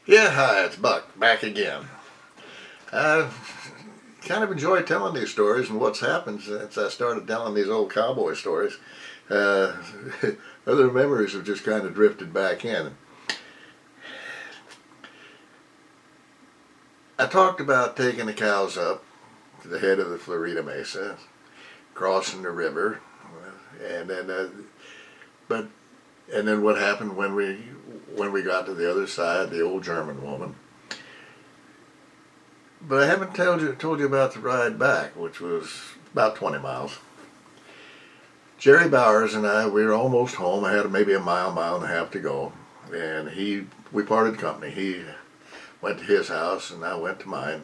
Yeah, hi, it's Buck, back again. I kind of enjoy telling these stories and what's happened since I started telling these old cowboy stories. Uh, Other memories have just kind of drifted back in. I talked about taking the cows up to the head of the Florida Mesa, crossing the river, and but and then what happened when we got to the other side, the old German woman. But I haven't told you about the ride back, which was about 20 miles. Jerry Bowers and I, we were almost home. I had maybe a mile and a half to go, and we parted company. He went to his house, and I went to mine.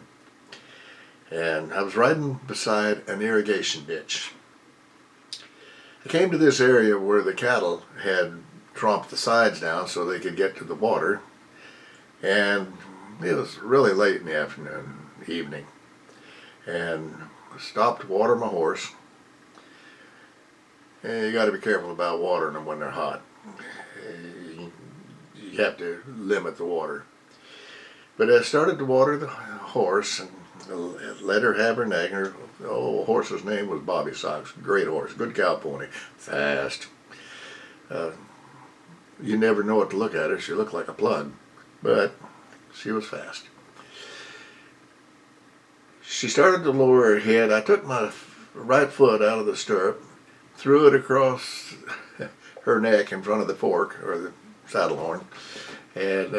And I was riding beside an irrigation ditch. I came to this area where the cattle had tromped the sides down so they could get to the water, and it was really late in the evening, and I stopped to water my horse. And you got to be careful about watering them when they're hot. You have to limit the water. But I started to water the horse and let her have her neck. Her horse's name was Bobby Socks. Great horse, good cow pony, fast. You never know what to look at her. She looked like a plug, but she was fast. She started to lower her head. I took my right foot out of the stirrup, threw it across her neck in front of the fork, or the saddle horn, and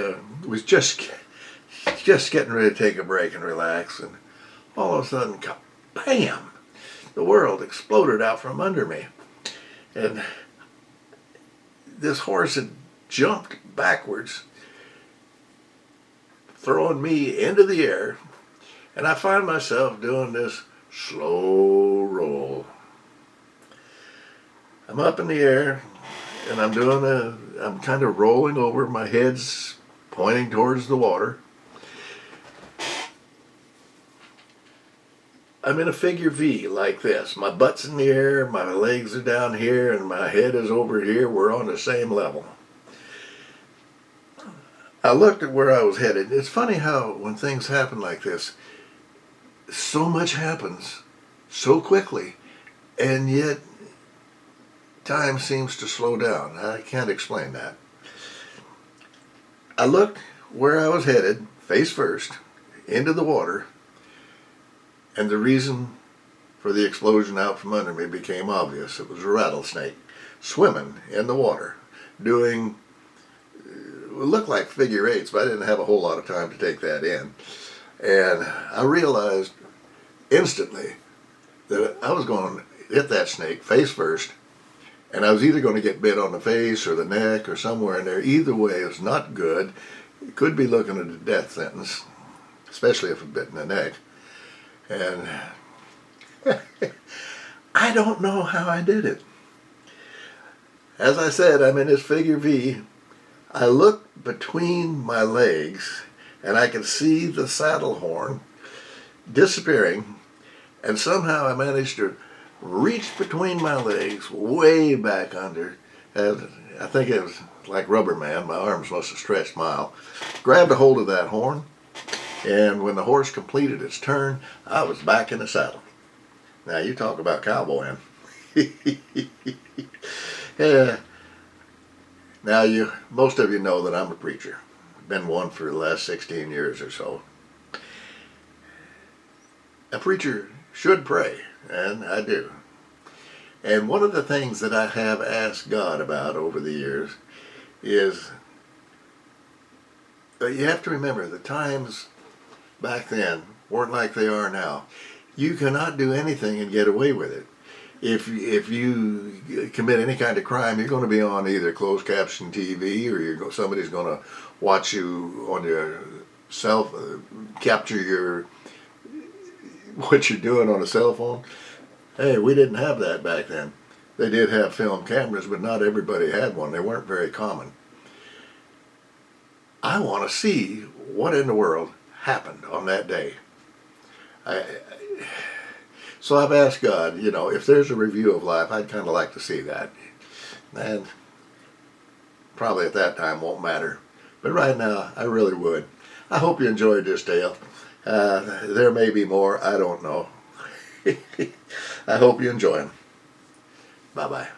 was just getting ready to take a break and relax, and all of a sudden, bam! The world exploded out from under me. And this horse had jumped backwards, throwing me into the air, and I find myself doing this slow roll. I'm up in the air, and I'm kind of rolling over. My head's pointing towards the water. I'm in a figure V like this. My butt's in the air, my legs are down here, and my head is over here. We're on the same level. I looked at where I was headed. It's funny how when things happen like this, so much happens so quickly, and yet time seems to slow down. I can't explain that. I looked where I was headed, face first, into the water, and the reason for the explosion out from under me became obvious. It was a rattlesnake swimming in the water, doing what looked like figure eights, but I didn't have a whole lot of time to take that in. And I realized instantly that I was going to hit that snake face first, and I was either going to get bit on the face or the neck or somewhere in there. Either way, it was not good. It could be looking at a death sentence, especially if it bit in the neck. And I don't know how I did it. As I said, I'm in this figure V. I look between my legs, and I can see the saddle horn disappearing, and somehow I managed to reach between my legs, way back under. I think it was like Rubber Man. My arms must have stretched a mile. Grabbed a hold of that horn, and when the horse completed its turn, I was back in the saddle. Now you talk about cowboying. Yeah. Now most of you know that I'm a preacher. Been one for the last 16 years or so. A preacher should pray, and I do. And one of the things that I have asked God about over the years is, you have to remember the times back then weren't like they are now. You cannot do anything and get away with it. If you commit any kind of crime, you're going to be on either closed caption TV, or somebody's going to watch you on your capture what you're doing on a cell phone. Hey, we didn't have that back then. They did have film cameras, but not everybody had one. They weren't very common. I want to see what in the world happened on that day. So I've asked God, if there's a review of life, I'd kind of like to see that. And probably at that time won't matter. But right now, I really would. I hope you enjoyed this tale. There may be more. I don't know. I hope you enjoy them. Bye-bye.